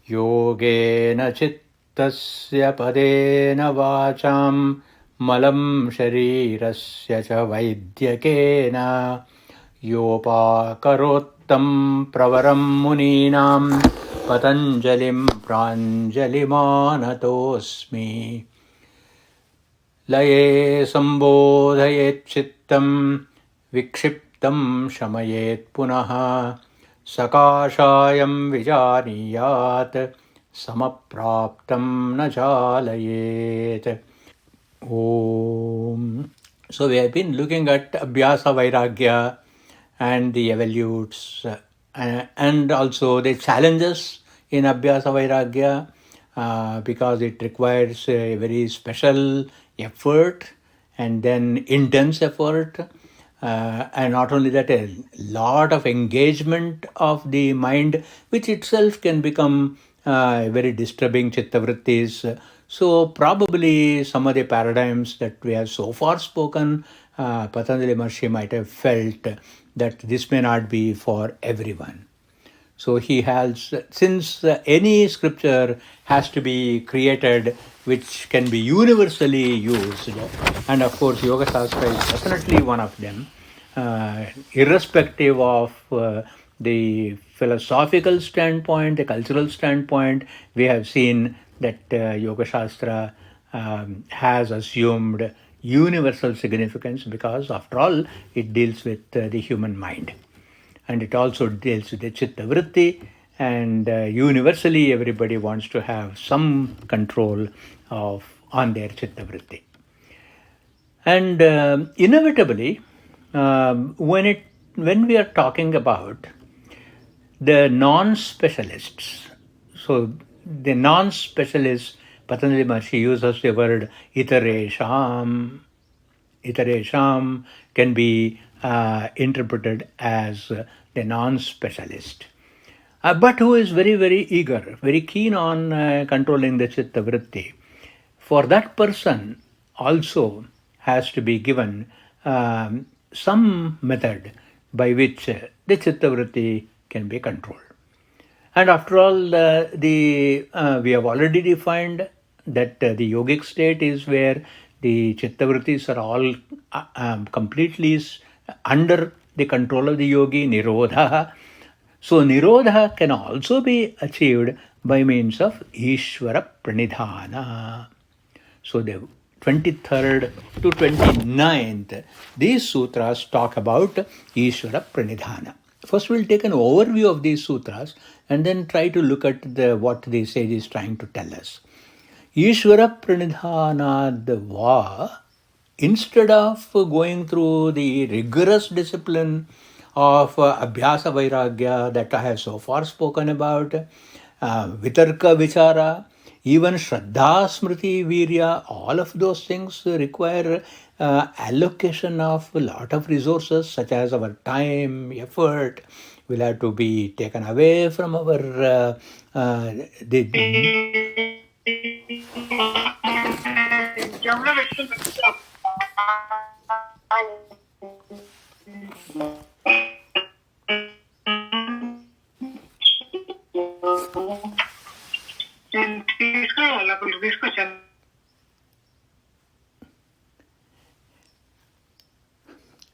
Yogena chittasya padena vacham malam sharirasya cha vaidyakena yopakarottam pravaram muninam patanjalim pranjalimanatosmi laye sambodhayet chittam vikshiptam shamayet punaha sakashayam vijaniyat samapraptam na jalayet. Om. So we have been looking at Abhyasa Vairagya and the evolutes and also the challenges in Abhyasa Vairagya because it requires a very special effort and then intense effort. And not only that, a lot of engagement of the mind, which itself can become very disturbing chittavrittis. So probably some of the paradigms that we have so far spoken, Patanjali Maharshi might have felt that this may not be for everyone. So he has, since any scripture has to be created which can be universally used, and of course Yoga Shastra is definitely one of them, irrespective of the philosophical standpoint, the cultural standpoint, we have seen that Yoga Shastra has assumed universal significance because after all it deals with the human mind. And it also deals with the chitta vritti, and universally everybody wants to have some control on their chitta vritti. And inevitably, when we are talking about the non-specialists, so the non-specialists, Patanjali Maharshi uses the word itaresham. Itaresham can be interpreted as the non-specialist, but who is very, very eager, very keen on controlling the chitta vritti. For that person also has to be given some method by which the chitta vritti can be controlled. And after all, we have already defined that the yogic state is where the chitta vrittis are all completely under the control of the yogi, nirodha. So nirodha can also be achieved by means of Ishvara Pranidhana. So the 23rd to 29th, these sutras talk about Ishvara Pranidhana. First we'll take an overview of these sutras and then try to look at what the sage is trying to tell us. Ishvara Pranidhanadva, instead of going through the rigorous discipline of Abhyasa Vairagya that I have so far spoken about, Vitarka Vichara, even Shraddha Smriti Virya, all of those things require allocation of a lot of resources such as our time, effort, will have to be taken away from our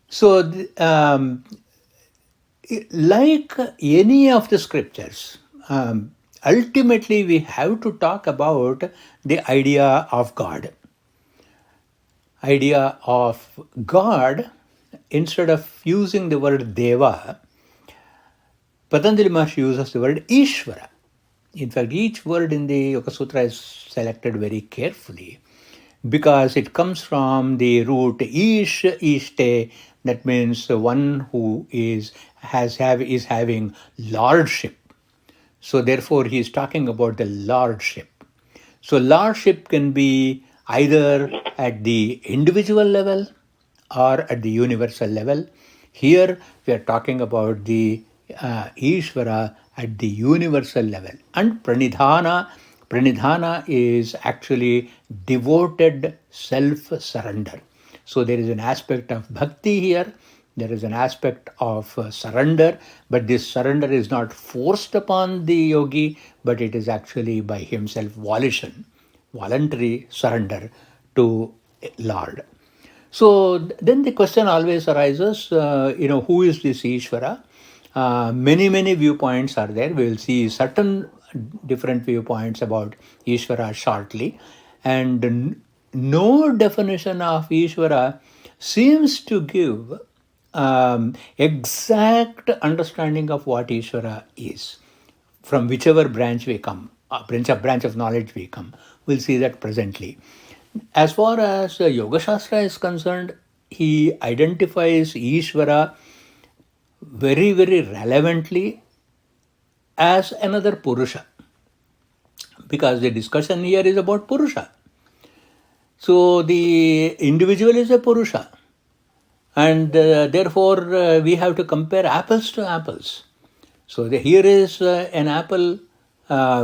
So, like any of the scriptures, ultimately we have to talk about the idea of God. Idea of God, instead of using the word Deva, Patanjali Maharshi uses the word Ishvara. In fact, each word in the Yoga Sutra is selected very carefully because it comes from the root Ish, Ishte, that means one who is having lordship. So therefore he is talking about the lordship. So lordship can be either at the individual level or at the universal level. Here we are talking about the Ishvara at the universal level. And Pranidhana is actually devoted self-surrender. So there is an aspect of bhakti here There is an aspect of surrender, but this surrender is not forced upon the yogi, but it is actually by himself volition, voluntary surrender to Lord. So then the question always arises, who is this Ishvara? Many viewpoints are there. We will see certain different viewpoints about Ishvara shortly. And no definition of Ishvara seems to give exact understanding of what Ishvara is. From whichever branch we come, branch of knowledge we come, we'll see that presently. As far as Yoga Shastra is concerned, he identifies Ishvara very relevantly as another Purusha, because the discussion here is about Purusha. So the individual is a Purusha, and therefore we have to compare apples to apples. So here is an apple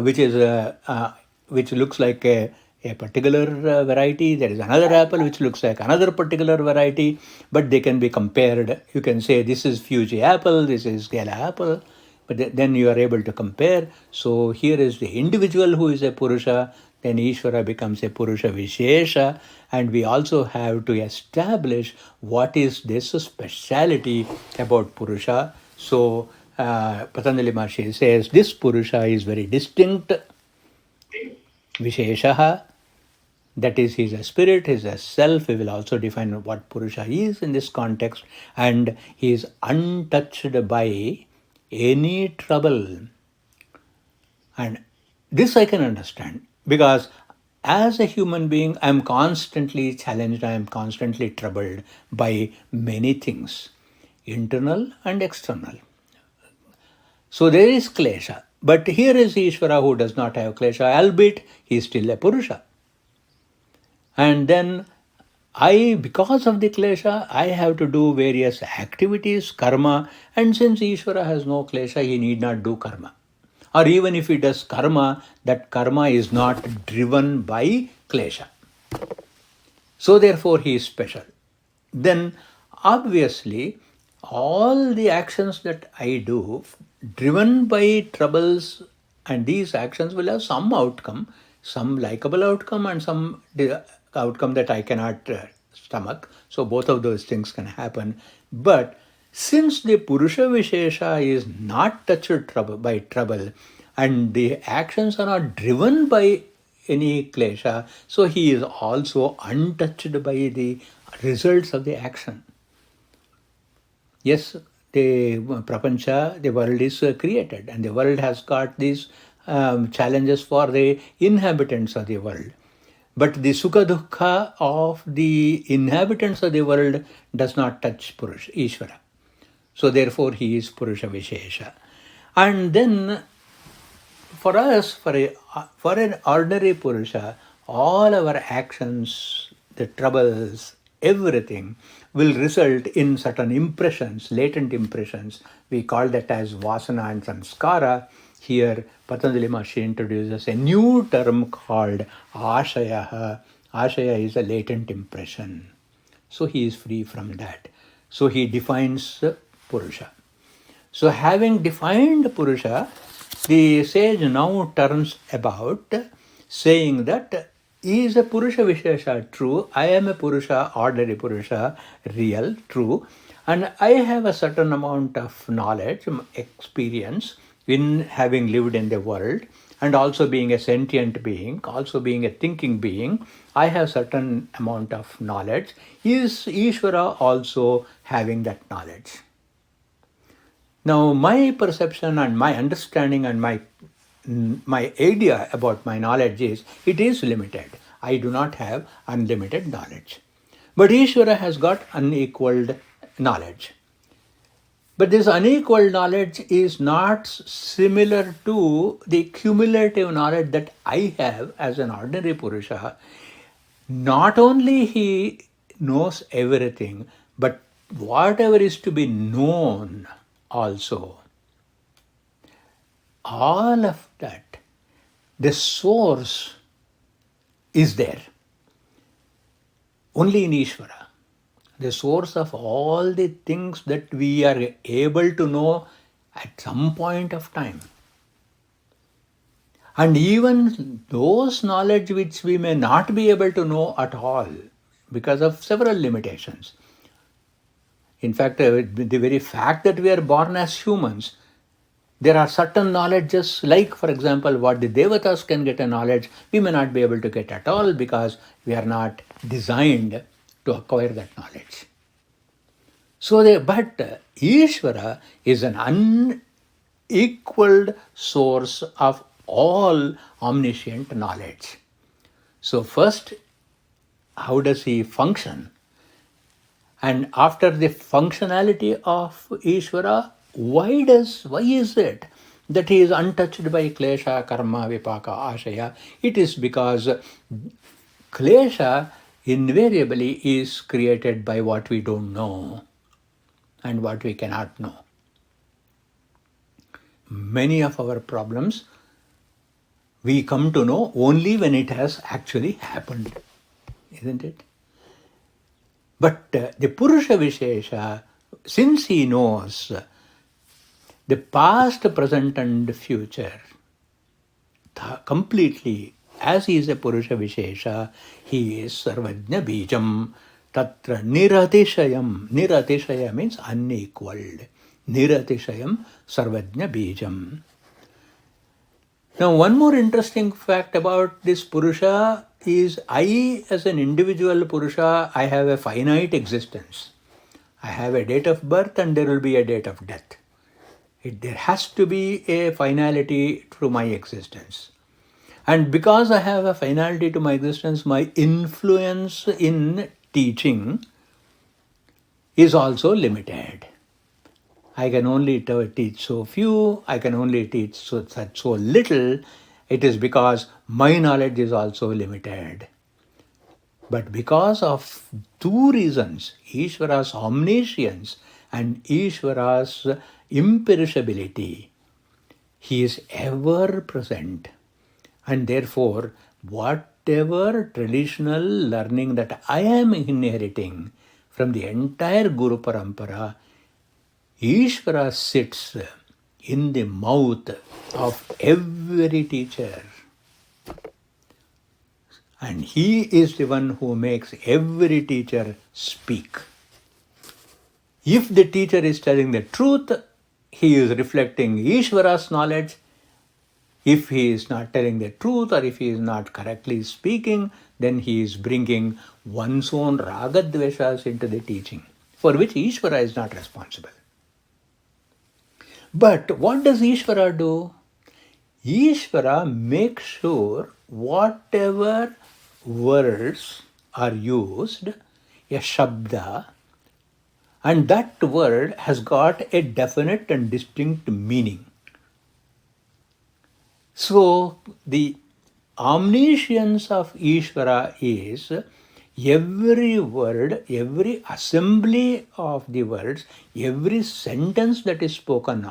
which looks like a particular variety. There is another apple which looks like another particular variety, but they can be compared. You can say this is Fuji apple, this is Gala apple, but then you are able to compare. So here is the individual who is a Purusha, then Ishvara becomes a Purusha Vishesha, and we also have to establish what is this speciality about Purusha. So Patanjali Maharshi says this Purusha is very distinct, Visheshaha, that is, he is a spirit, he is a self. We will also define what Purusha is in this context, and he is untouched by any trouble. And this I can understand, because as a human being, I am constantly challenged, I am constantly troubled by many things, internal and external. So there is klesha. But here is Ishvara who does not have klesha, albeit he is still a Purusha. And then because of the klesha, I have to do various activities, karma, and since Ishvara has no klesha, he need not do karma. Or even if he does karma, that karma is not driven by klesha. So therefore he is special. Then obviously all the actions that I do driven by troubles, and these actions will have some outcome, some likable outcome and some outcome that I cannot stomach. So both of those things can happen. But since the Purusha Vishesha is not touched by trouble, and the actions are not driven by any klesha, so he is also untouched by the results of the action. Yes, the prapancha, the world is created, and the world has got these challenges for the inhabitants of the world. But the sukha dukkha of the inhabitants of the world does not touch Purusha, Ishvara. So therefore he is Purusha Vishesha. And then for us, for an ordinary Purusha, all our actions, the troubles, everything will result in certain impressions, latent impressions. We call that as vasana and samskara. Here, Patanjali Maharshi introduces a new term called ashaya. Ashaya is a latent impression. So he is free from that. So he defines Purusha. So having defined Purusha, the sage now turns about saying that is a Purusha Vishesha true? I am a Purusha, ordinary Purusha, real, true. And I have a certain amount of knowledge, experience in having lived in the world, and also being a sentient being, also being a thinking being. I have certain amount of knowledge. Is Ishvara also having that knowledge? Now, my perception and my understanding and my idea about my knowledge is, it is limited. I do not have unlimited knowledge. But Ishvara has got unequaled knowledge. But this unequaled knowledge is not similar to the cumulative knowledge that I have as an ordinary Purusha. Not only he knows everything, but whatever is to be known also. All of that, the source is there. Only in Ishvara. the source of all the things that we are able to know at some point of time. And even those knowledge which we may not be able to know at all because of several limitations. In fact, the very fact that we are born as humans, there are certain knowledges, like for example, what the Devatas can get a knowledge, we may not be able to get at all because we are not designed to acquire that knowledge. So, but Ishvara is an unequaled source of all omniscient knowledge. So, first, how does he function? And after the functionality of Ishvara, why is it that he is untouched by klesha, karma, vipaka, ashaya? It is because klesha invariably is created by what we don't know and what we cannot know. Many of our problems we come to know only when it has actually happened, isn't it? But the Purusha Vishesha, since he knows the past, present and future completely, as he is a Purusha Vishesha, he is Sarvajna Bijam, Tatra Niratishayam. Niratishaya means unequaled. Niratishayam Sarvajna Bijam. Now, one more interesting fact about this Purusha is I, as an individual Purusha, I have a finite existence. I have a date of birth and there will be a date of death. There has to be a finality to my existence. And because I have a finality to my existence, my influence in teaching is also limited. I can only teach so few, I can only teach so little. It is because my knowledge is also limited. But because of two reasons, Ishvara's omniscience and Ishvara's imperishability, he is ever present. And therefore, whatever traditional learning that I am inheriting from the entire Guru Parampara, Ishvara sits in the mouth of every teacher. And he is the one who makes every teacher speak. If the teacher is telling the truth, he is reflecting Ishvara's knowledge. If he is not telling the truth or if he is not correctly speaking, then he is bringing one's own ragadveshas into the teaching, for which Ishvara is not responsible. But what does Ishvara do? Ishvara makes sure whatever words are used, a shabda, and that word has got a definite and distinct meaning. So the omniscience of Ishvara is every word, every assembly of the words, every sentence that is spoken,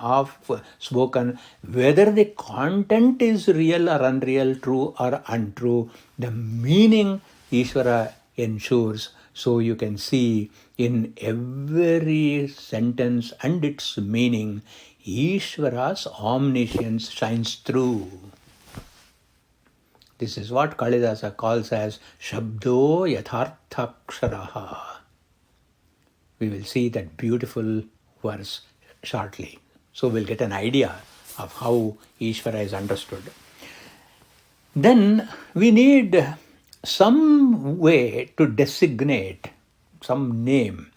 whether the content is real or unreal, true or untrue, the meaning Ishvara ensures. So you can see in every sentence and its meaning, Ishvara's omniscience shines through. This is what Kalidasa calls as Shabdo Yatharthaksharaha. We will see that beautiful verse shortly. So we'll get an idea of how Ishvara is understood. Then we need some way to designate some name,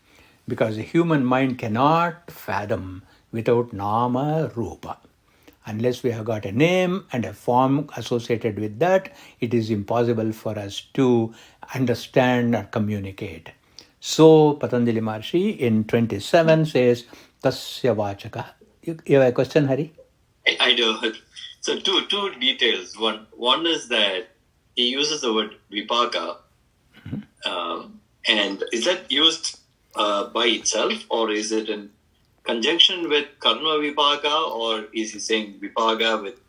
because the human mind cannot fathom without Nama Rupa. Unless we have got a name and a form associated with that, it is impossible for us to understand or communicate. So Patanjali Maharshi in 27 says, Tasya Vachaka. You have a question, Hari? I do. So two details. One is that he uses the word vipaka, and is that used by itself, or is it in conjunction with karma vipaka, or is he saying vipaka with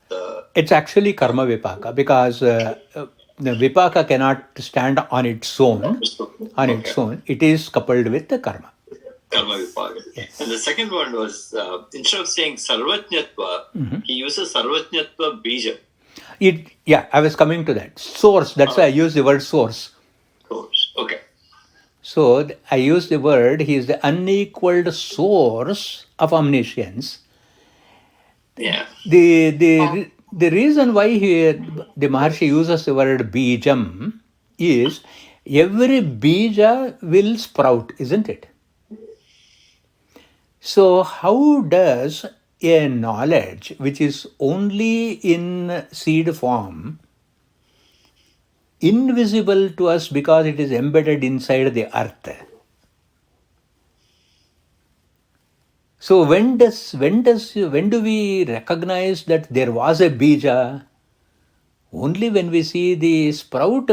It's actually karma vipaka, because The vipaka cannot stand on its own. On its own, it is coupled with the karma. Karma vipaka. Yes. And the second one was, instead of saying sarvajñatva, he uses sarvajñatva bija. I was coming to that. Source, that's why I use the word source. Source, okay. So I use the word, he is the unequaled source of omniscience. Yeah. The reason why the Maharshi uses the word bijam is every bija will sprout, isn't it? So how does a knowledge which is only in seed form, invisible to us because it is embedded inside the earth? So when do we recognize that there was a bija? Only when we see the sprout,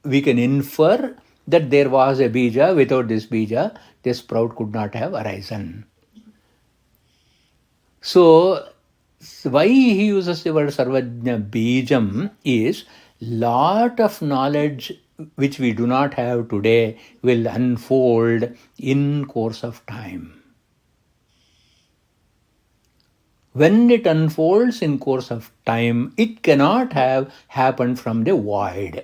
we can infer that there was a bija. Without this bija, the sprout could not have arisen. So why he uses the word sarvajna bijam is lot of knowledge which we do not have today will unfold in course of time. When it unfolds in course of time, it cannot have happened from the void.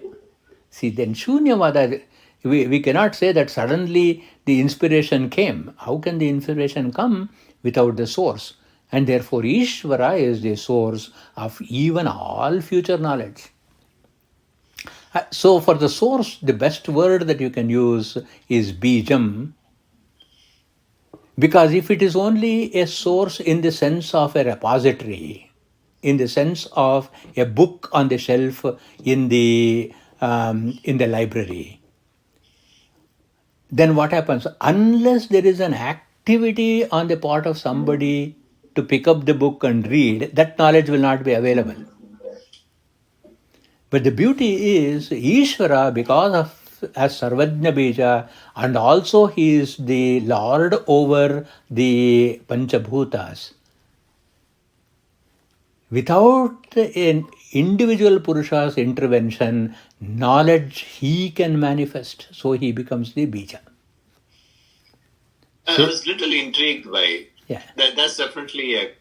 See, then Shunyavada, we cannot say that suddenly the inspiration came. How can the inspiration come without the source? And therefore, Ishvara is the source of even all future knowledge. So for the source, the best word that you can use is bijam. Because if it is only a source in the sense of a repository, in the sense of a book on the shelf in the library, then what happens? Unless there is an activity on the part of somebody to pick up the book and read, that knowledge will not be available. But the beauty is Ishvara, because of as Sarvajna Bija, and also he is the Lord over the Panchabhutas. Without an individual Purusha's intervention, knowledge he can manifest. So he becomes the Bija. I was little intrigued by that's definitely a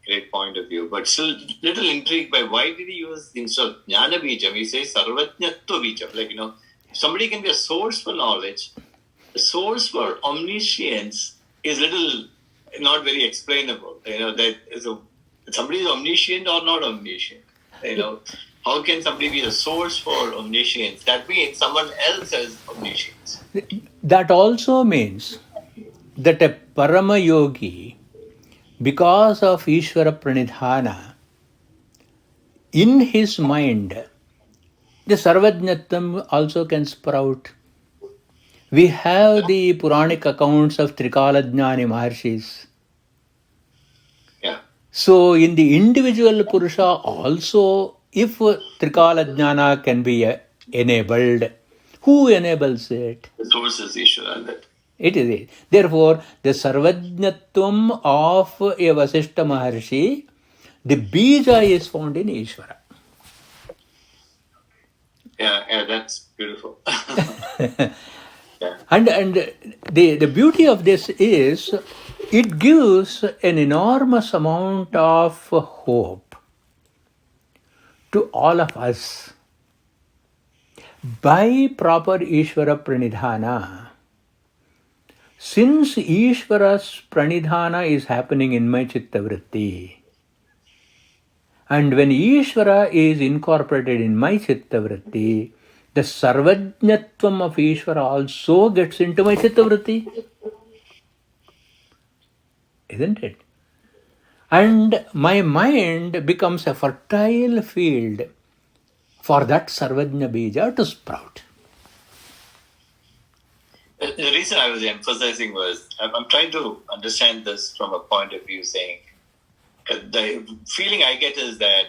great point of view, but still little intrigued by why did he use instead of Jnana Bijam, he says Sarvajñatva Bijam. Like, somebody can be a source for knowledge. The source for omniscience is little not very explainable. That is somebody is omniscient or not omniscient. How can somebody be the source for omniscience? That means someone else has omniscience. That also means that a Parama Yogi, because of Ishvara Pranidhana, in his mind, the Sarvajñatvam also can sprout. We have the Puranic accounts of Trikalajnani Maharshis. Yeah. So in the individual Purusha also, if Trikalajnana can be enabled, who enables it? The source is Ishvara. It is it. Therefore, the Sarvajñatvam of a Vasishta Maharshi, the Bija is found in Ishvara. Yeah, that's beautiful. And the beauty of this is it gives an enormous amount of hope to all of us. By proper Ishvara Pranidhana, since Ishvara's Pranidhana is happening in my Chitta Vritti, and when Ishvara is incorporated in my Chitta Vritti, the Sarvajñatvam of Ishvara also gets into my Chitta Vritti. Isn't it? And my mind becomes a fertile field for that Sarvajna Bija to sprout. The reason I was emphasizing was, I'm trying to understand this from a point of view saying, the feeling I get is that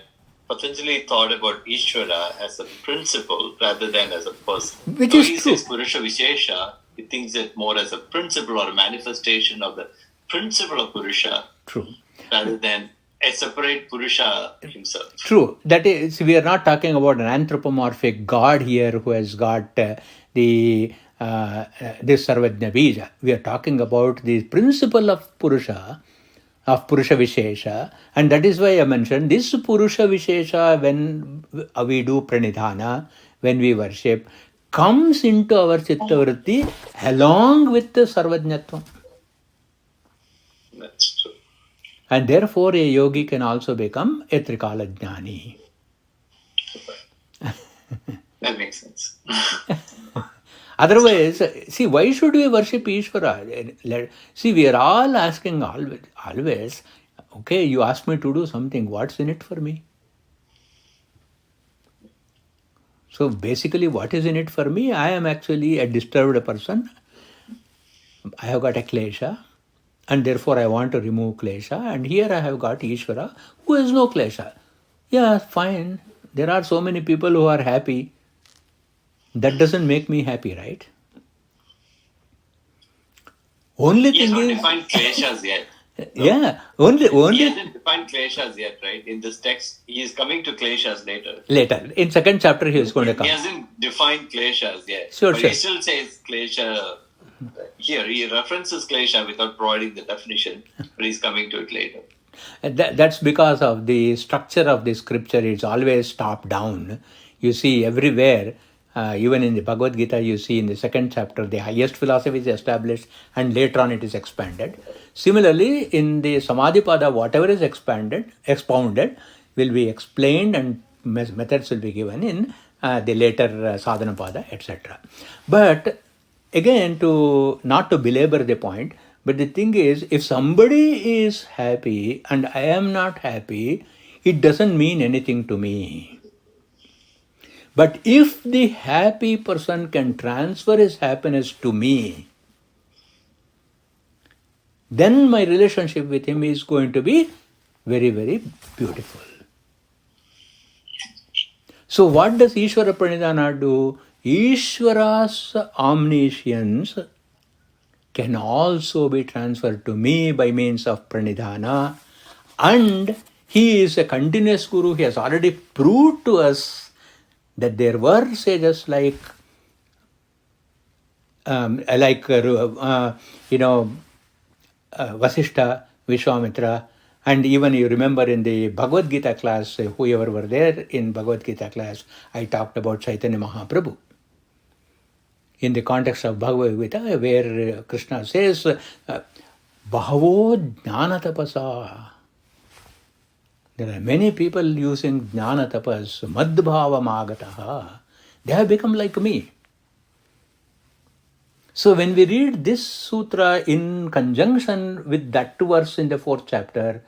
Patanjali thought about Ishvara as a principle rather than as a person. Which so is he true. says Purusha Vishesha, he thinks it more as a principle or a manifestation of the principle of Purusha. True. Rather than a separate Purusha himself. True. That is, we are not talking about an anthropomorphic God here who has got this Sarvajna Bija. We are talking about the principle of Purusha Vishesha, and that is why I mentioned this Purusha Vishesha when we do pranidhana, when we worship, comes into our Chitta Vritti along with the Sarvajnatvam. That's true. And therefore a yogi can also become a Trikala Jnani. That makes sense. Otherwise, see, why should we worship Ishvara? See, we are all asking always, okay, you ask me to do something, what's in it for me? So basically, what is in it for me? I am actually a disturbed person. I have got a klesha, and therefore I want to remove klesha. And here I have got Ishvara, who has no klesha. Yeah, fine. There are so many people who are happy. That doesn't make me happy, right? Only He thing hasn't is, defined kleshas yet. No? Yeah, only He hasn't defined kleshas yet, right? In this text, he is coming to kleshas later. Later. In second chapter, he is going to come. He hasn't defined kleshas yet. Sure, but sure. he still says klesha. Here, he references klesha without providing the definition, but he's coming to it later. That's because of the structure of the scripture. It's always top down. You see everywhere, even in the Bhagavad Gita, you see in the second chapter, the highest philosophy is established and later on it is expanded. Similarly, in the Samadhi Paada, whatever is expounded will be explained and methods will be given in the later Sadhana Pada, etc. But again, not to belabor the point, but the thing is, if somebody is happy and I am not happy, it doesn't mean anything to me. But if the happy person can transfer his happiness to me, then my relationship with him is going to be very, very beautiful. So what does Ishvara Pranidhana do? Ishvara's omniscience can also be transferred to me by means of Pranidhana, and he is a continuous Guru. He has already proved to us that there were sages like Vasishtha, Vishwamitra, and even you remember in the Bhagavad Gita class, whoever were there in Bhagavad Gita class, I talked about Chaitanya Mahaprabhu. In the context of Bhagavad Gita, where Krishna says, Bahavo Jnana Tapasa. There are many people using Jnana Tapas, Madbhava Magataha. They have become like me. So when we read this sutra in conjunction with that verse in the 4th chapter,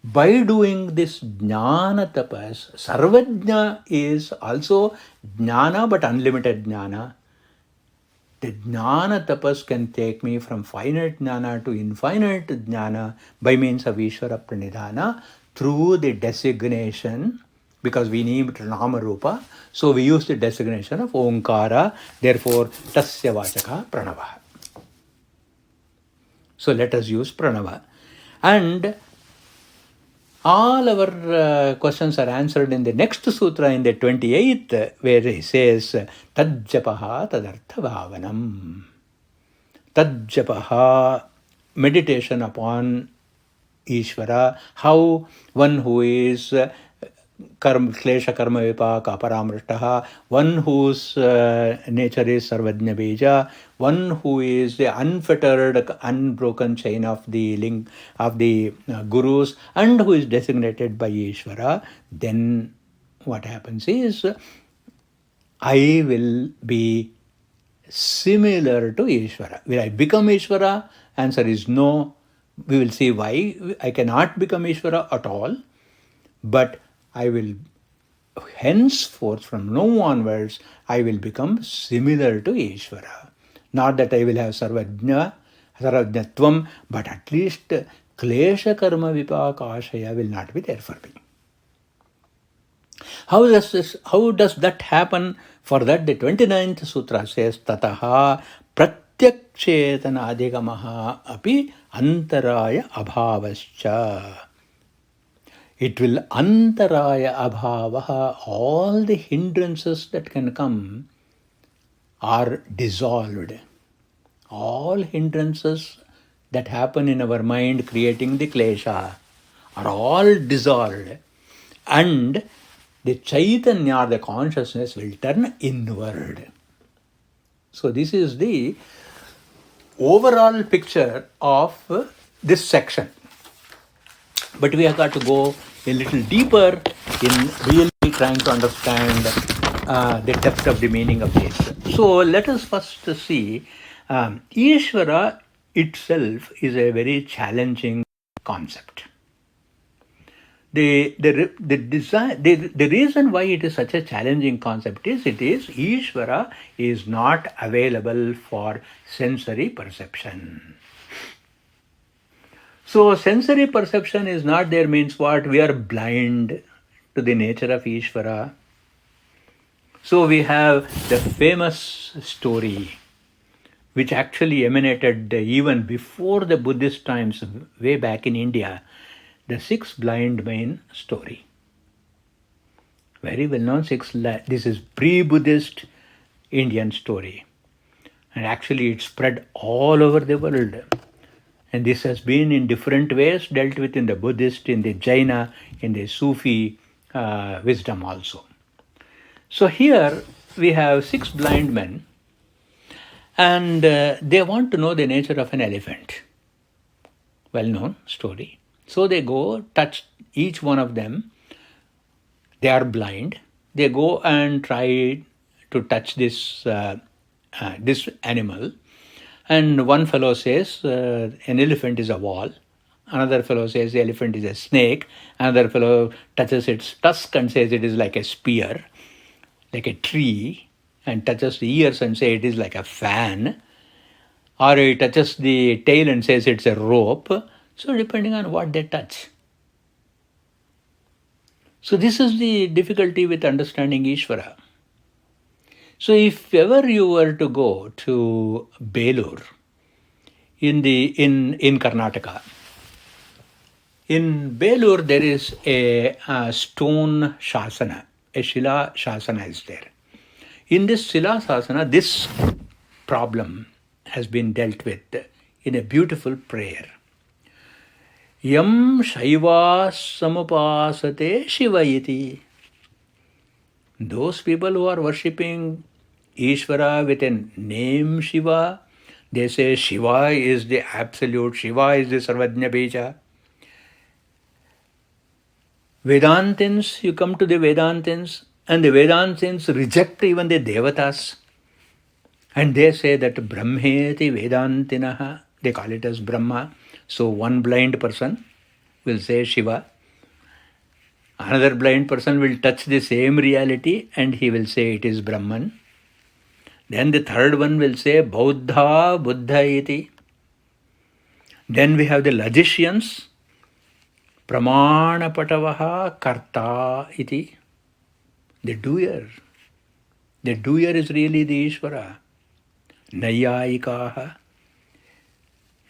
by doing this Jnana Tapas, Sarvajna is also Jnana but unlimited Jnana. The Jnana Tapas can take me from finite Jnana to infinite Jnana by means of Ishvara Pranidhana through the designation, because we need Nama Rupa, so we use the designation of Omkara, therefore Tasya Vachaka Pranava. So let us use Pranava. And all our questions are answered in the next sutra, in the 28th, where he says, Tajjapaha tadartha bhavanam. Tajjapaha, meditation upon Ishvara, how one who is klesha karma vipaka paramrishtaha, one whose nature is sarvajna bija, one who is the unfettered, unbroken chain of the link of the gurus, and who is designated by Ishvara, then what happens is, I will be similar to Ishvara. Will I become Ishvara? Answer is no. We will see why I cannot become Ishvara at all, but I will henceforth, from now onwards, I will become similar to Ishvara. Not that I will have sarvajnatvam, but at least klesha karma vipaka ashaya will not be there for me. How does that happen? For that, the 29th sutra says, Tataha pratyakshetana adhigamaha api antaraya abhavascha. It will antaraya abhavaha. All the hindrances that can come are dissolved. All hindrances that happen in our mind creating the klesha are all dissolved, and the chaitanya, the consciousness, will turn inward. So this is the overall picture of this section. But we have got to go a little deeper in really trying to understand the depth of the meaning of this. So let us first see Ishvara itself is a very challenging concept. The reason why it is such a challenging concept is Ishvara is not available for sensory perception. So sensory perception is not there means what? We are blind to the nature of Ishvara. So we have the famous story which actually emanated even before the Buddhist times, way back in India, the six blind men story. Very well known this is pre-Buddhist Indian story. And actually it spread all over the world. And this has been in different ways dealt with in the Buddhist, in the Jaina, in the Sufi wisdom also. So here we have six blind men, and they want to know the nature of an elephant. Well-known story. So they go, touch each one of them. They are blind. They go and try to touch this animal. And one fellow says an elephant is a wall. Another fellow says the elephant is a snake. Another fellow touches its tusk and says it is like a spear, like a tree, and touches the ears and says it is like a fan. Or he touches the tail and says it's a rope. So depending on what they touch. So this is the difficulty with understanding Ishvara. So if ever you were to go to Belur in Karnataka, in Belur there is a stone shasana, a Shila shasana is there. In this Shila shasana, this problem has been dealt with in a beautiful prayer. Yam Shaiva Samupasate Shivayiti. Those people who are worshipping Ishvara with a name Shiva, they say Shiva is the absolute, Shiva is the Sarvajna Bija. Vedantins, you come to the Vedantins, and the Vedantins reject even the Devatas. And they say that Brahmeti Vedantinaha, they call it as Brahma. So one blind person will say Shiva. Another blind person will touch the same reality and he will say it is Brahman. Then the third one will say Buddha, Buddha iti. Then we have the logicians, Pramana Patavaha, Karta iti. The doer. The doer is really the Ishvara. Nayayikaha.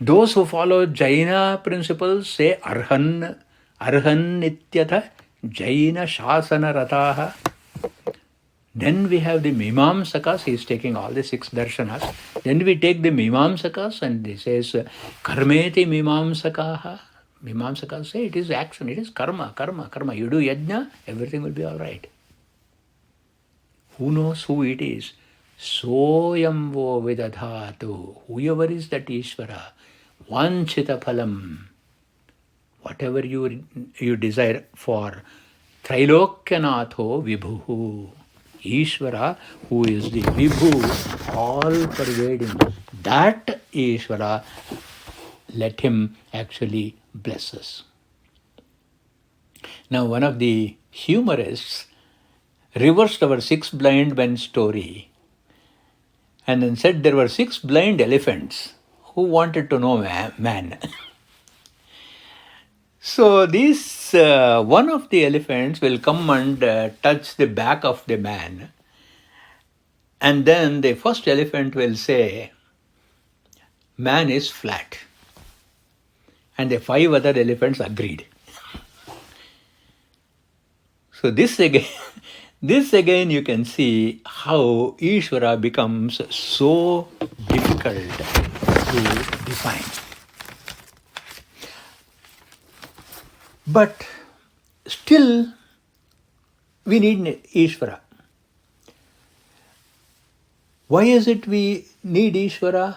Those who follow Jaina principles say Arhan Nityatha Jaina Shasana Rataha. Then we have the Mimamsakas, he is taking all the six darshanas. Then we take the Mimamsakas and he says Karmeti Mimamsakaha. Mimamsakas say it is action, it is karma. You do yajna, everything will be all right. Who knows who it is? Soyam vo vidadhatu. Whoever is that Ishvara, vanchita phalam. Whatever you desire for. Trilokyanatho vibhu. Ishvara, who is the vibhu, all pervading. That Ishvara, let him actually bless us. Now, one of the humorists reversed our six blind men story and then said there were six blind elephants who wanted to know man. So this one of the elephants will come and touch the back of the man, and then the first elephant will say, man is flat. And the five other elephants agreed. So this again, this again you can see how Ishvara becomes so difficult to define. But still, we need Ishvara. Why is it we need Ishvara?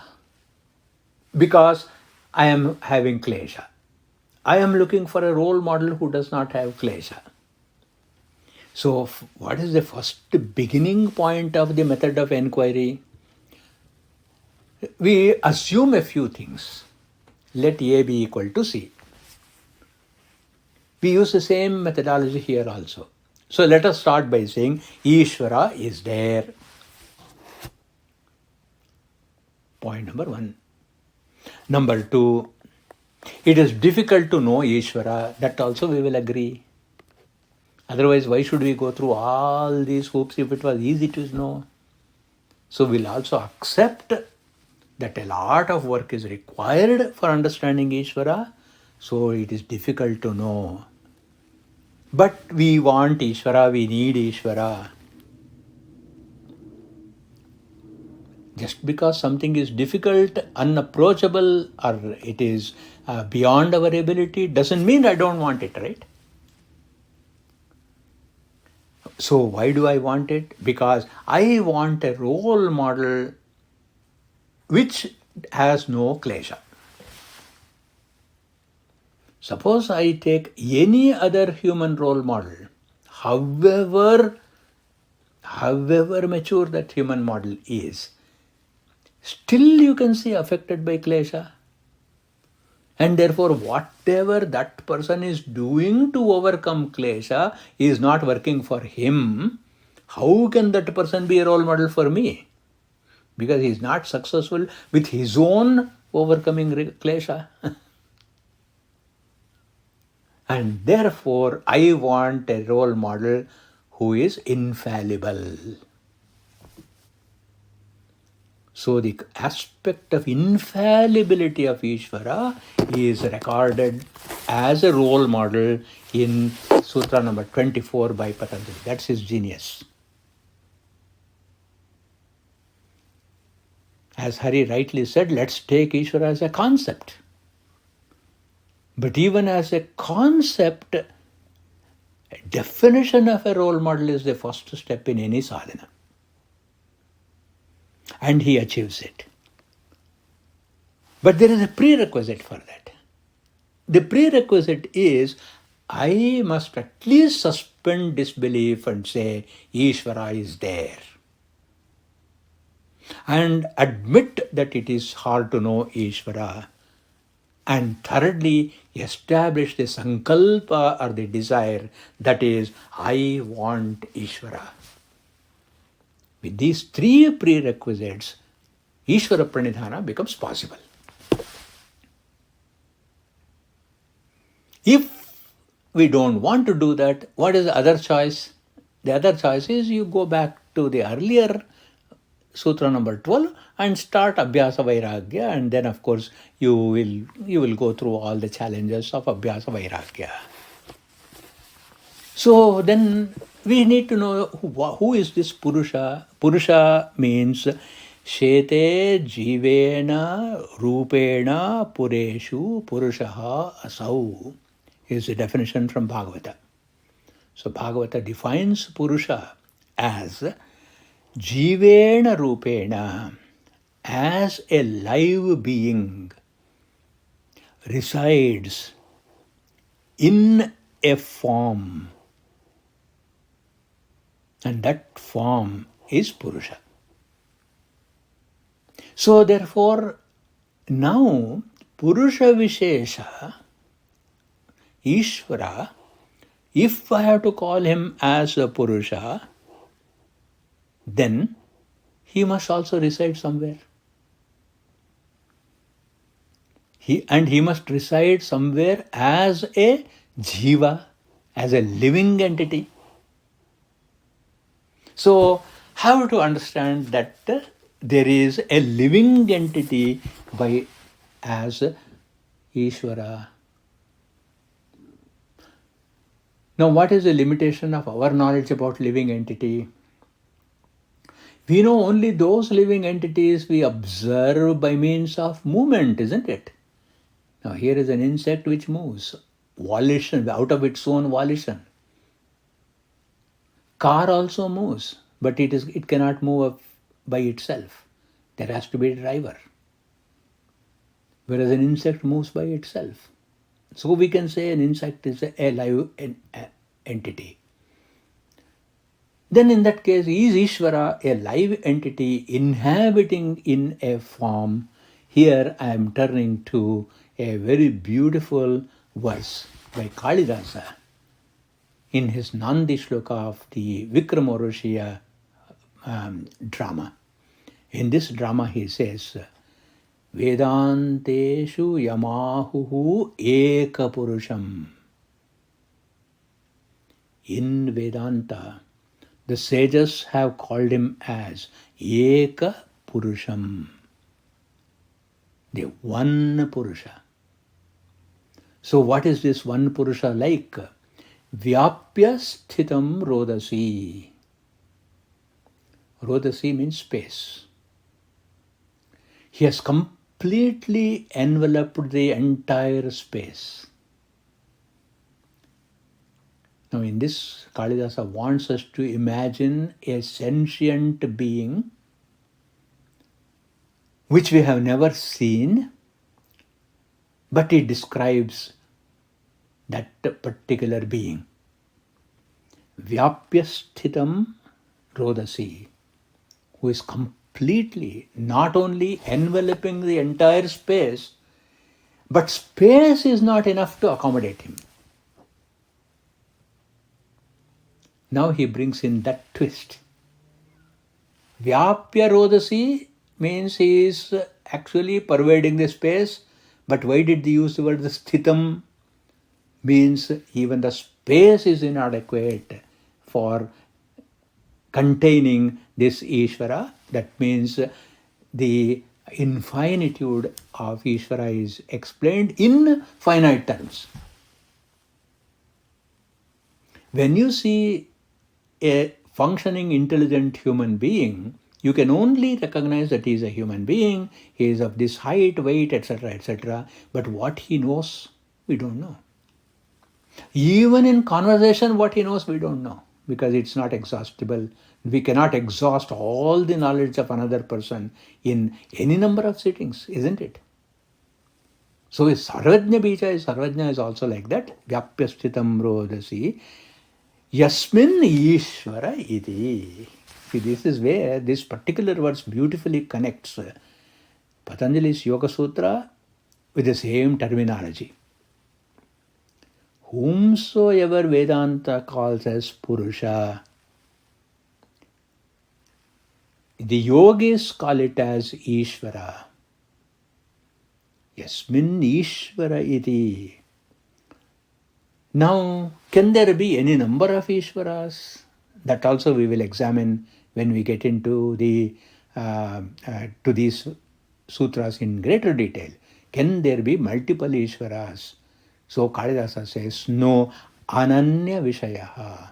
Because I am having klesha. I am looking for a role model who does not have klesha. So, what is the first beginning point of the method of inquiry? We assume a few things. Let A be equal to C. We use the same methodology here also. So, let us start by saying Ishvara is there. Point number one. Number two, it is difficult to know Ishvara. That also we will agree. Otherwise, why should we go through all these hoops if it was easy to know? So we'll also accept that a lot of work is required for understanding Ishvara. So it is difficult to know. But we want Ishvara, we need Ishvara. Just because something is difficult, unapproachable, or it is beyond our ability, doesn't mean I don't want it, right? So why do I want it? Because I want a role model which has no klesha. Suppose I take any other human role model, however mature that human model is, still you can see affected by klesha. And therefore, whatever that person is doing to overcome klesha is not working for him. How can that person be a role model for me? Because he is not successful with his own overcoming klesha. And therefore, I want a role model who is infallible. So the aspect of infallibility of Ishvara is recorded as a role model in Sutra number 24 by Patanjali. That's his genius. As Hari rightly said, let's take Ishvara as a concept. But even as a concept, a definition of a role model is the first step in any sadhana. And he achieves it. But there is a prerequisite for that. The prerequisite is I must at least suspend disbelief and say Ishvara is there. And admit that it is hard to know Ishvara. And thirdly, establish the sankalpa or the desire, that is, I want Ishvara. With these three prerequisites, Ishvara Pranidhana becomes possible. If we don't want to do that, what is the other choice? The other choice is you go back to the earlier Sutra number 12 and start Abhyasa Vairagya, and then of course you will go through all the challenges of Abhyasa Vairagya. So then we need to know who is this Purusha. Purusha means Shete Jivena Rupena Pureshu Purushaha Asau is the definition from Bhagavata. So Bhagavata defines Purusha as Jivena Rupena, as a live being, resides in a form. And that form is Purusha. So therefore, now Purusha Vishesha, Ishvara, if I have to call him as a Purusha, then he must also reside somewhere. He must reside somewhere as a jiva, as a living entity. So, how to understand that there is a living entity as Ishvara? Now, what is the limitation of our knowledge about living entity? We know only those living entities we observe by means of movement, isn't it? Now, here is an insect which moves, volition, out of its own volition. Car also moves, but it cannot move by itself. There has to be a driver. Whereas an insect moves by itself. So we can say an insect is a live entity. Then in that case, is Ishvara a live entity inhabiting in a form? Here I am turning to a very beautiful verse by Kalidasa in his Nandi Shloka of the Vikramorushya drama. In this drama he says, Vedanteshu yamahuhu ekapurusham. In Vedanta, the sages have called him as Eka Purusham, the one Purusha. So what is this one Purusha like? Vyapya sthitam rodasi. Rodasi means space. He has completely enveloped the entire space. Now in this, Kalidasa wants us to imagine a sentient being which we have never seen, but he describes that particular being. Vyapya sthitam rodasi, who is completely not only enveloping the entire space, but space is not enough to accommodate him. Now he brings in that twist. Vyapya rodasi means he is actually pervading the space, but why did they use the word sthitam? Means even the space is inadequate for containing this Ishvara. That means the infinitude of Ishvara is explained in finite terms. When you see a functioning, intelligent human being, you can only recognize that he is a human being, he is of this height, weight, etc., etc. But what he knows, we don't know. Even in conversation, what he knows, we don't know, because it's not exhaustible. We cannot exhaust all the knowledge of another person in any number of sittings, isn't it? So Sarvajna Bija Sarvajna is also like that. Vyapyasthitam rodasi. Yasmin Ishvara iti. See, this is where this particular verse beautifully connects Patanjali's Yoga Sutra with the same terminology. Whomsoever Vedanta calls as Purusha, the yogis call it as Ishvara. Yasmin Ishvara iti. Now, can there be any number of Ishvaras? That also we will examine when we get into the to these sutras in greater detail. Can there be multiple Ishvaras? So Kalidasa says, no, Ananya Vishayaha.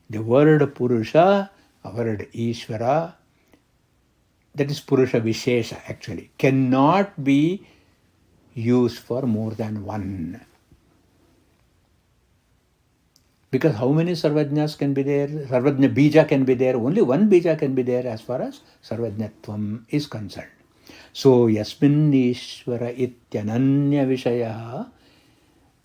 The word Purusha, word Ishvara, that is Purusha Vishesha actually, cannot be used for more than one. Because how many Sarvajnas can be there? Sarvajna Bija can be there. Only one Bija can be there as far as Sarvajnatvam is concerned. So, Yasmin Ishvara Ityananya Vishaya,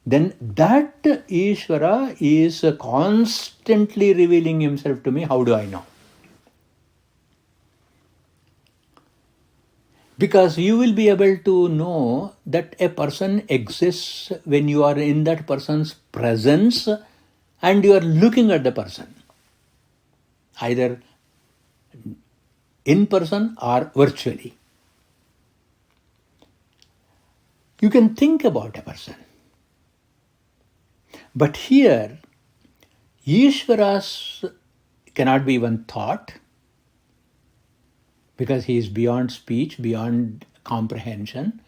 then that Ishvara is constantly revealing himself to me. How do I know? Because you will be able to know that a person exists when you are in that person's presence and you are looking at the person, either in person or virtually. You can think about a person. But here, Ishvaras cannot be even thought, because he is beyond speech, beyond comprehension.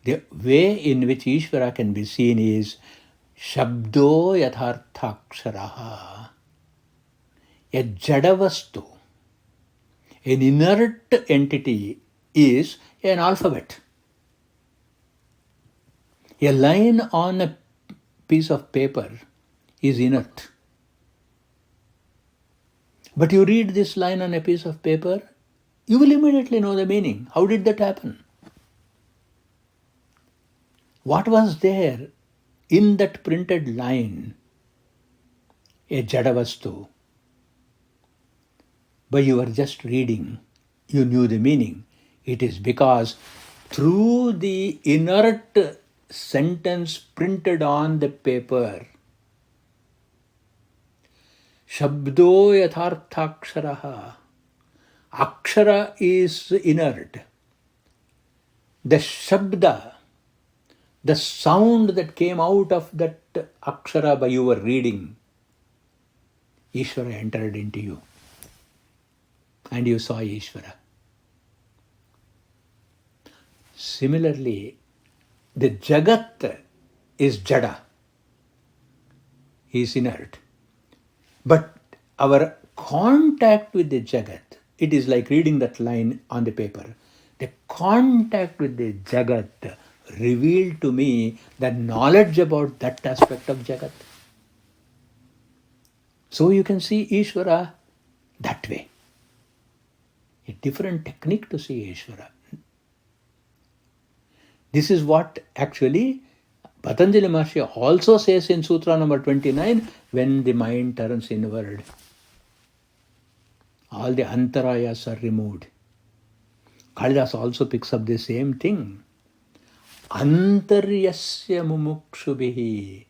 The way in which Ishvara can be seen is Shabdo yatharthaksharaha. A jadavastu, an inert entity, is an alphabet. A line on a piece of paper is inert. But you read this line on a piece of paper, you will immediately know the meaning. How did that happen? What was there in that printed line? A jadavastu. But you were just reading, you knew the meaning. It is because through the inert sentence printed on the paper, Shabdo yatharthaksharaha. Akshara is inert. The Shabda, the sound that came out of that Akshara by your reading, Ishvara entered into you. And you saw Ishvara. Similarly, the Jagat is Jada. He is inert. But our contact with the Jagat, it is like reading that line on the paper. The contact with the Jagat revealed to me the knowledge about that aspect of Jagat. So you can see Ishvara that way. A different technique to see Ishvara. This is what actually Patanjali Maharshi also says in Sutra number 29, when the mind turns inward. All the antarayas are removed. Kalidas also picks up the same thing. Antaryasya mumukshubhihi.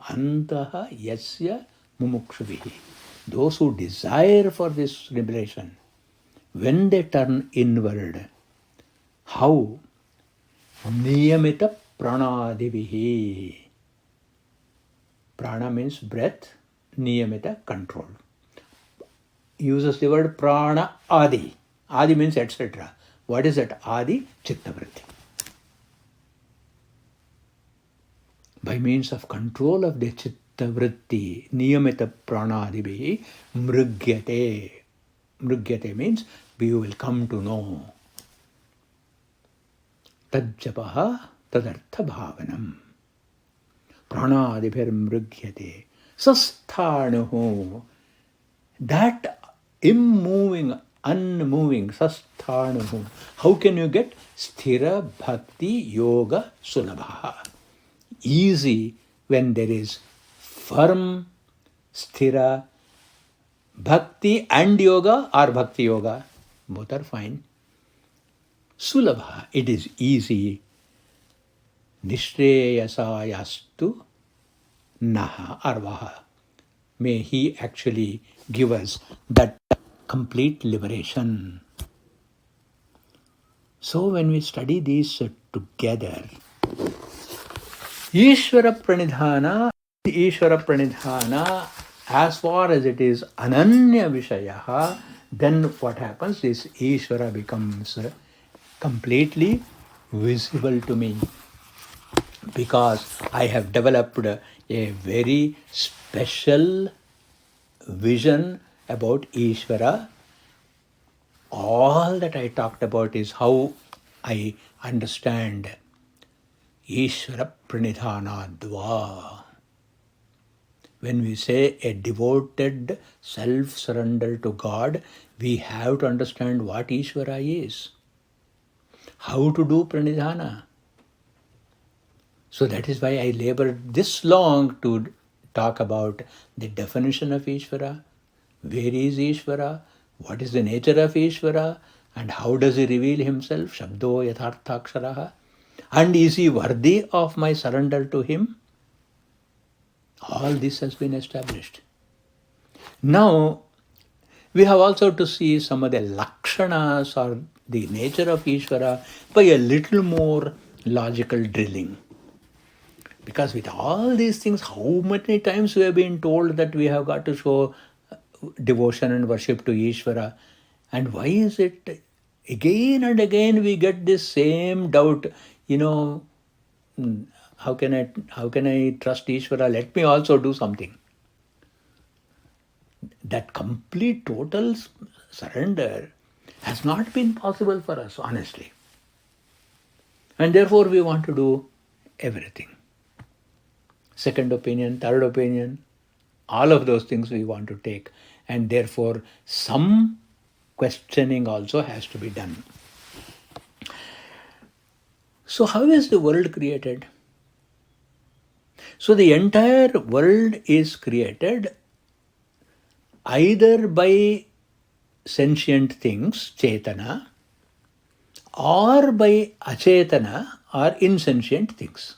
Antaha yasya mumukshubhihi. Those who desire for this liberation, when they turn inward, how? Niyamita pranadivihi. Prana means breath, niyamita control. Uses the word prana adi. Adi means etc. What is that? Adi? Chittavritti. By means of control of the chittavritti, niyamita pranadivihi, mrigyate. Mrigyate means we will come to know. Tajjapaha tadartha bhavanam. Pranadibhir mrigyate. Sasthanuhu. That immoving, unmoving, sasthanuhu. How can you get? Sthira bhakti yoga sulabha. Easy when there is firm, sthira, bhakti and yoga or bhakti yoga. Both are fine. Sulabha, it is easy. Nishreyasayastu naha arvaha. May he actually give us that complete liberation. So when we study these together, Ishvara Pranidhana, as far as it is Ananya Vishayaha, then what happens is Ishvara becomes completely visible to me, because I have developed a very special vision about Ishvara. All that I talked about is how I understand Ishvara Pranidhanadva. When we say a devoted self-surrender to God, we have to understand what Ishvara is. How to do Pranidhana. So that is why I labored this long to talk about the definition of Ishvara. Where is Ishvara? What is the nature of Ishvara? And how does he reveal himself? Shabdo yatharthaksharaha. And is he worthy of my surrender to him? All this has been established. Now, we have also to see some of the lakshanas or the nature of Ishvara by a little more logical drilling. Because with all these things, how many times we have been told that we have got to show devotion and worship to Ishvara. And why is it again and again we get this same doubt, How can I trust Ishvara? Let me also do something. That complete total surrender has not been possible for us, honestly. And therefore we want to do everything. Second opinion, third opinion, all of those things we want to take. And therefore some questioning also has to be done. So how is the world created? So the entire world is created either by sentient things, chetana, or by achetana or insentient things.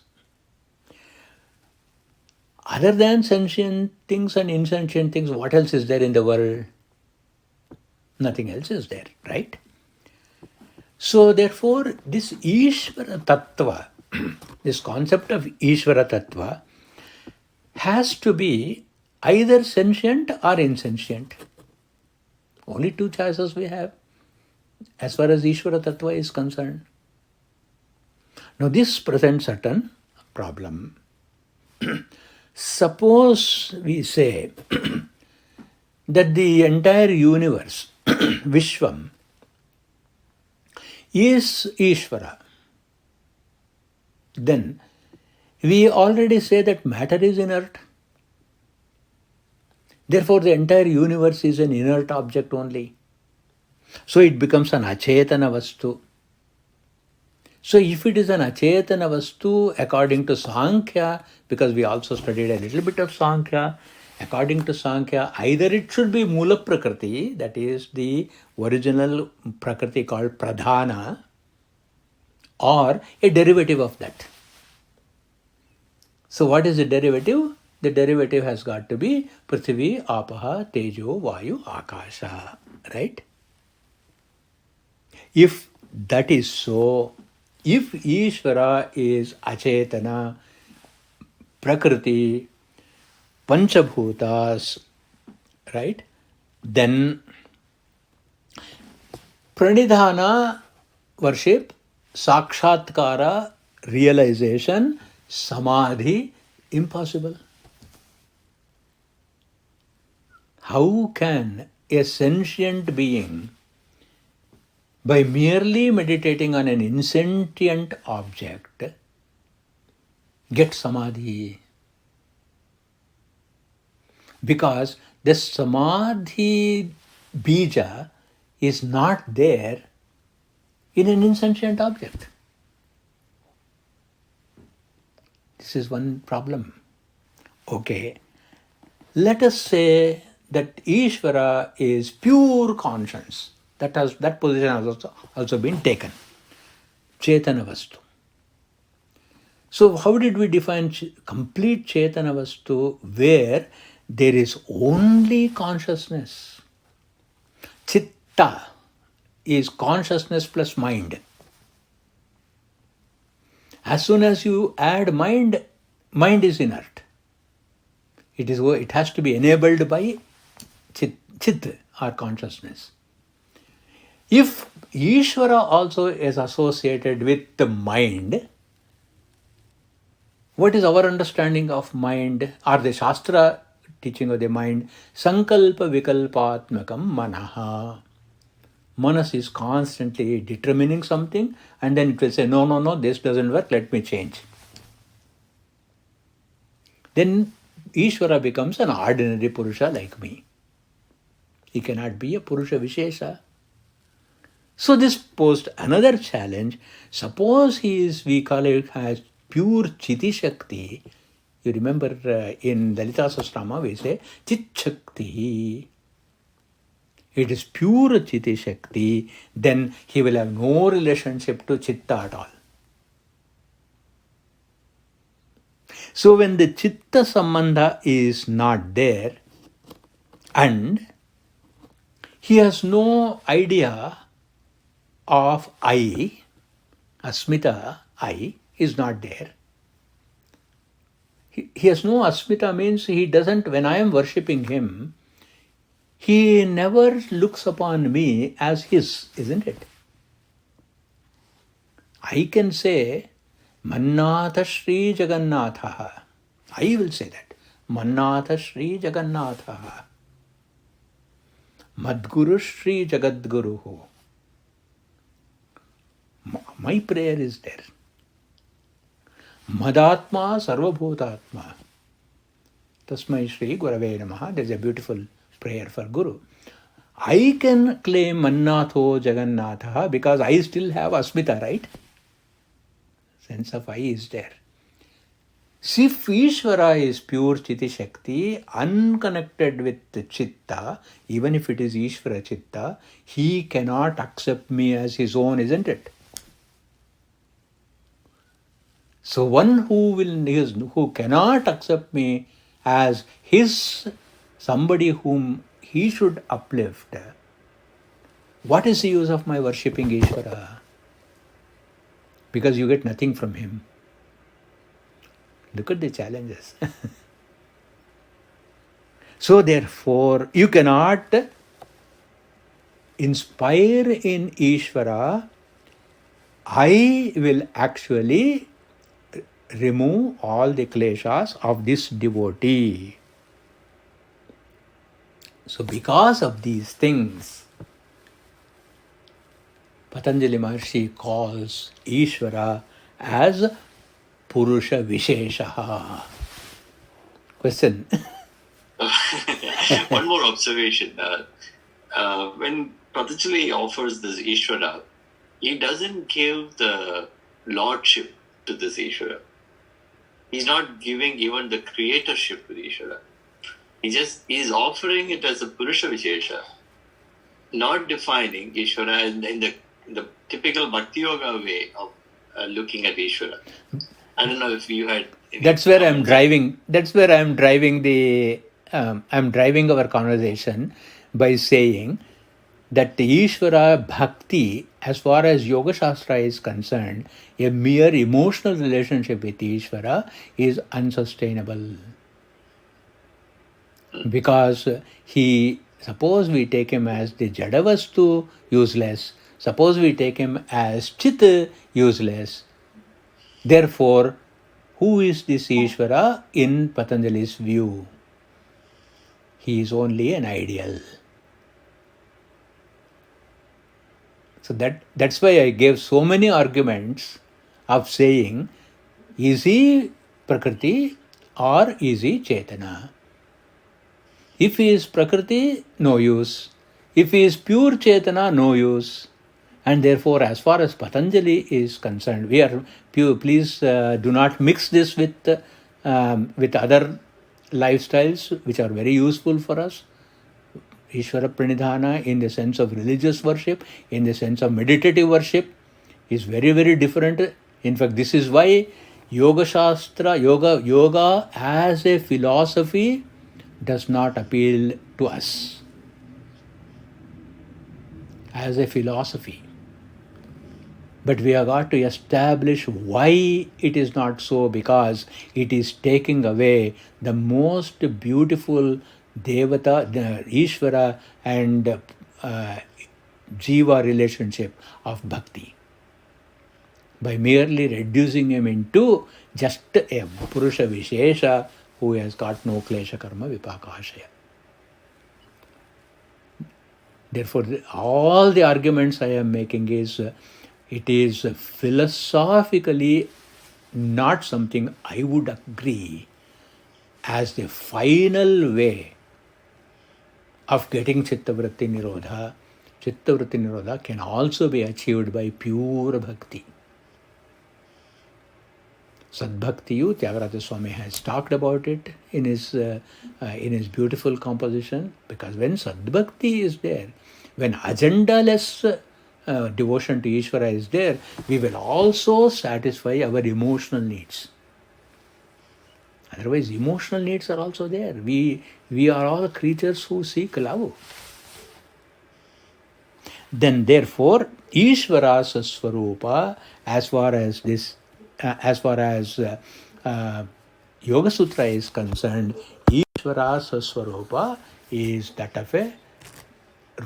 Other than sentient things and insentient things, what else is there in the world? Nothing else is there, right? So therefore, this Ishvara Tattva, this concept of Ishvara Tattva, has to be either sentient or insentient. Only two choices we have as far as Ishvara Tattva is concerned. Now this presents certain problem. Suppose we say that the entire universe, Vishwam, is Ishvara. Then we already say that matter is inert. Therefore the entire universe is an inert object only. So it becomes an achetana vastu. So if it is an achetana vastu, according to Sankhya, because we also studied a little bit of Sankhya, according to Sankhya, either it should be Mula Prakriti, that is the original Prakriti called Pradhana, or a derivative of that. So what is the derivative? The derivative has got to be Prithvi, Apaha, Tejo, Vayu, Akasha, right? If that is so, if Ishvara is Achetana, Prakriti, Panchabhutas, right? Then Pranidhana, worship, Sakshatkara, realization, Samadhi, impossible. How can a sentient being, by merely meditating on an insentient object, get Samadhi? Because the Samadhi bija is not there in an insentient object. This is one problem. Okay, let us say that Ishvara is pure conscience. That position has also been taken. Chetana Vastu. So how did we define complete Chetana Vastu, where there is only consciousness? Chitta is consciousness plus mind. As soon as you add mind, mind is inert. It has to be enabled by chit or consciousness. If Ishvara also is associated with the mind, what is our understanding of mind, or the Shastra teaching of the mind? Sankalpa vikalpatmakam manaha. Manas is constantly determining something, and then it will say, no, this doesn't work, let me change. Then Ishvara becomes an ordinary Purusha like me. He cannot be a Purusha Vishesha. So this posed another challenge. Suppose we call it as pure Chiti Shakti. You remember in Lalita Sahasrama we say Chit Shakti. It is pure Chiti Shakti. Then he will have no relationship to Chitta at all. So when the Chitta Sambandha is not there, and he has no idea of I, Asmita, I, is not there. He has no Asmita, means he doesn't, when I am worshipping him, he never looks upon me as his, isn't it? I can say Mannatha Sri Jagannatha. I will say that. Mannatha Sri Jagannatha. Madguru Sri Jagadguruhu. My prayer is there. Madatma Sarvabhutatma. Tasmai Shri Gurave Namaha. There's a beautiful prayer for Guru. I can claim Mannatho Jagannatha because I still have Asmita, right? Sense of I is there. See, if Ishvara is pure Chiti Shakti, unconnected with Chitta, even if it is Ishvara Chitta, he cannot accept me as his own, isn't it? So one who cannot accept me as his somebody whom he should uplift, what is the use of my worshipping Ishvara? Because you get nothing from him. Look at the challenges. So therefore, you cannot inspire in Ishvara. I will actually remove all the kleshas of this devotee. So because of these things, Patanjali Maharshi calls Ishvara as Purusha Visheshaha. Question? One more observation. When Patanjali offers this Ishvara, he doesn't give the lordship to this Ishvara. He's not giving even the creatorship to the Ishvara. He's offering it as a Purusha Vishesha, not defining Ishvara in the typical Bhakti Yoga way of looking at Ishvara. I don't know if you had. That's where I'm driving. That's where I'm driving I'm driving our conversation by saying that the Ishvara Bhakti, as far as Yoga Shastra is concerned, a mere emotional relationship with Ishvara is unsustainable. Because suppose we take him as the Jadavastu, useless. Suppose we take him as Chit, useless. Therefore, who is this Ishvara in Patanjali's view? He is only an ideal. So that's why I gave so many arguments of saying, is he Prakriti or is he Chetana? If he is Prakriti, no use. If he is pure Chetana, no use. And therefore, as far as Patanjali is concerned, we are pure. Please do not mix this with other lifestyles which are very useful for us. Ishvara Pranidhana in the sense of religious worship, in the sense of meditative worship, is very, very different. In fact, this is why Yoga Shastra, Yoga as a philosophy does not appeal to us as a philosophy. But we have got to establish why it is not so, because it is taking away the most beautiful Devata, the Ishvara and Jiva relationship of Bhakti. By merely reducing him into just a Purusha Vishesha who has got no Klesha Karma Vipakashaya. Therefore, all the arguments I am making is, it is philosophically not something I would agree as the final way of getting Chittavritti Nirodha. Chittavritti Nirodha can also be achieved by pure bhakti. Sadbhaktiyu, Tyagaraja Swami has talked about it in his beautiful composition, because when Sadbhakti is there, when agenda-less devotion to Ishvara is there, we will also satisfy our emotional needs. Otherwise, emotional needs are also there. We are all creatures who seek love. Then, therefore, Ishvara's Swarupa, as far as Yoga Sutra is concerned, Ishvara's Swarupa is that of a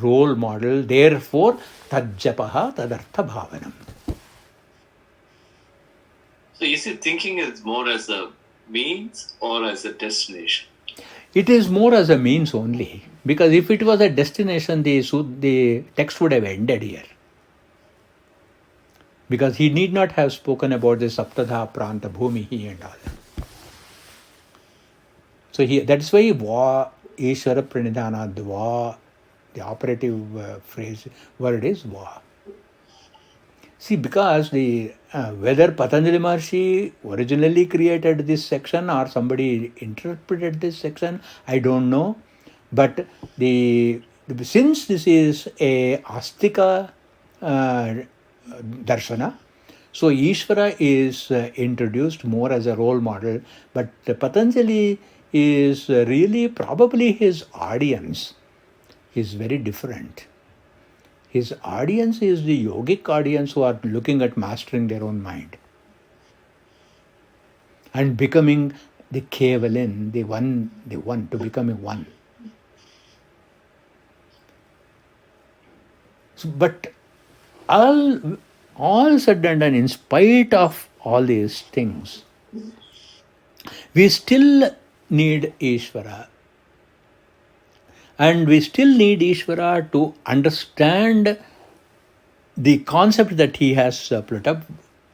role model. Therefore, Tajjapaha Tadartha Bhavanam. So is he thinking it more as a means or as a destination? It is more as a means only. Because if it was a destination, the text would have ended here. Because he need not have spoken about the Saptadha Pranta Bhumihi and all that. So that's why Va Ishvara Pranidhana, the operative phrase word is Va. See, because whether Patanjali Maharshi originally created this section or somebody interpreted this section, I don't know. But since this is a Astika darshana, so Ishvara is introduced more as a role model, but Patanjali is really probably his audience is very different. His audience is the yogic audience who are looking at mastering their own mind and becoming the Kevalin, the one, to become a one. So, but all said and done, in spite of all these things, we still need Ishvara. And we still need Ishvara to understand the concept that he has put up.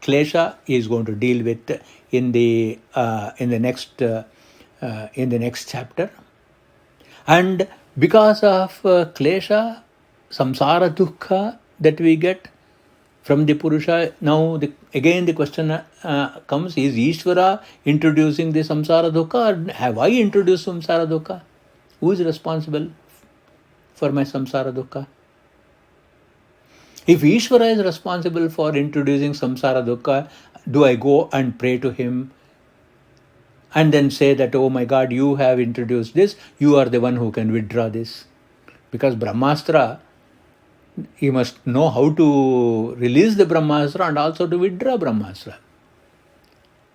Klesha is going to deal with in the next chapter. And because of Klesha, samsara dukkha that we get from the Purusha, now again the question comes, is Ishvara introducing the samsara dukkha, or have I introduced samsara dukkha? Who is responsible for my samsara dukkha? If Ishvara is responsible for introducing samsara dukkha, do I go and pray to him and then say that, oh my God, you have introduced this, you are the one who can withdraw this? Because Brahmastra, you must know how to release the Brahmastra and also to withdraw Brahmastra.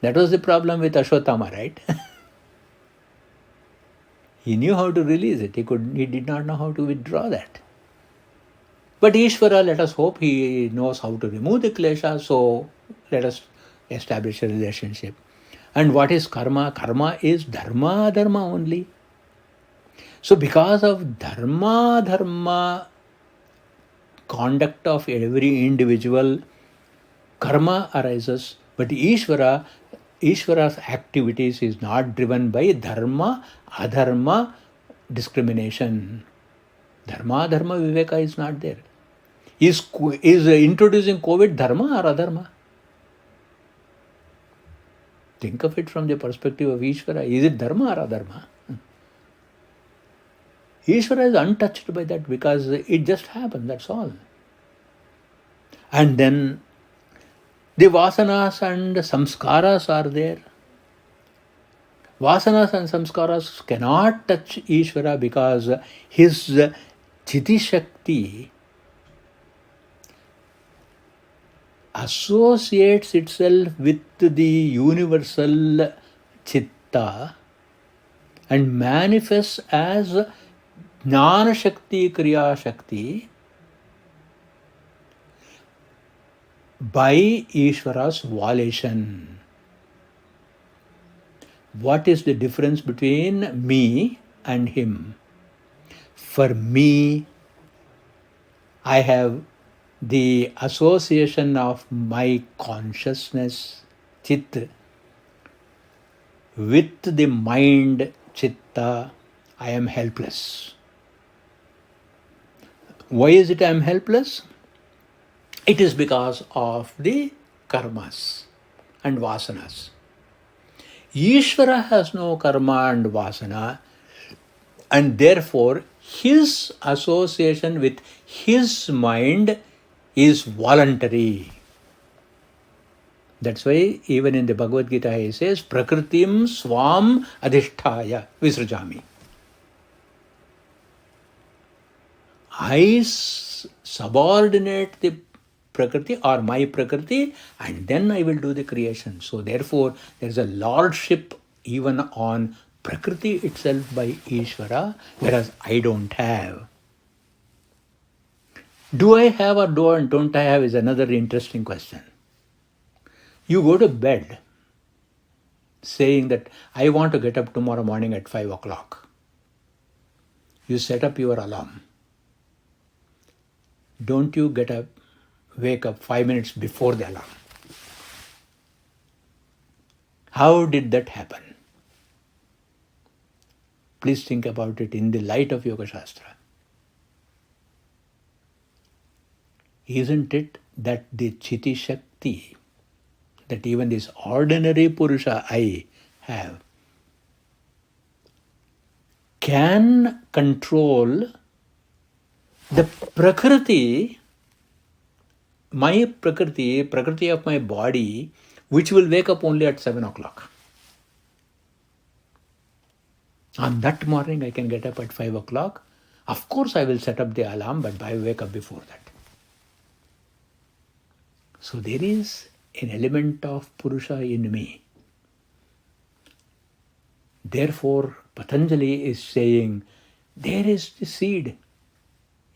That was the problem with Ashwatthama, right? He knew how to release it. He did not know how to withdraw that. But Ishvara, let us hope he knows how to remove the klesha, so let us establish a relationship. And what is karma? Karma is dharma only. So because of dharma conduct of every individual, karma arises. But Ishvara's activities is not driven by dharma, adharma, discrimination. Dharma viveka is not there. Is introducing COVID dharma or adharma? Think of it from the perspective of Ishvara. Is it dharma or adharma? Ishvara is untouched by that because it just happened, that's all. And then the vasanas and samskaras are there. Vasanas and samskaras cannot touch Ishvara because his Chiti Shakti associates itself with the universal Chitta and manifests as Jnana Shakti, Kriya Shakti by Ishvara's volition. What is the difference between me and him? For me, I have the association of my consciousness, Chit, with the mind, Chitta. I am helpless. Why is it I am helpless? It is because of the karmas and vasanas. Ishvara has no karma and vasana, and therefore his association with his mind is voluntary. That's why even in the Bhagavad Gita he says, Prakritim swam adhisthaya visrajami. I subordinate the Prakriti or my Prakriti and then I will do the creation. So therefore there is a lordship even on Prakriti itself by Ishvara, whereas I don't have. Do I have or don't I have is another interesting question. You go to bed saying that I want to get up tomorrow morning at 5 o'clock. You set up your alarm. Don't you wake up 5 minutes before the alarm. How did that happen? Please think about it in the light of Yoga Shastra. Isn't it that the Chiti Shakti that even this ordinary Purusha I have can control the Prakriti, my Prakriti of my body, which will wake up only at 7 o'clock. On that morning, I can get up at 5 o'clock. Of course, I will set up the alarm, but I wake up before that. So there is an element of Purusha in me. Therefore, Patanjali is saying, there is the seed.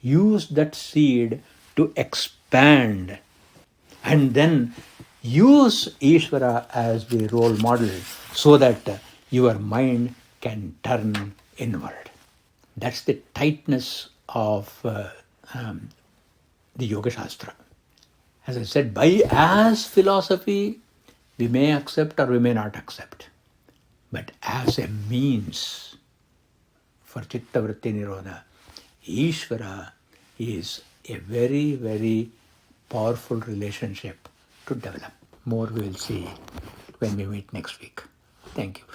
Use that seed to expand. And then use Ishvara as the role model so that your mind can turn inward. That's the tightness of the Yoga Shastra. As I said, as philosophy, we may accept or we may not accept. But as a means for Chitta Vritti Nirodha, Ishvara is a very, very powerful relationship to develop. More we'll see when we meet next week. Thank you.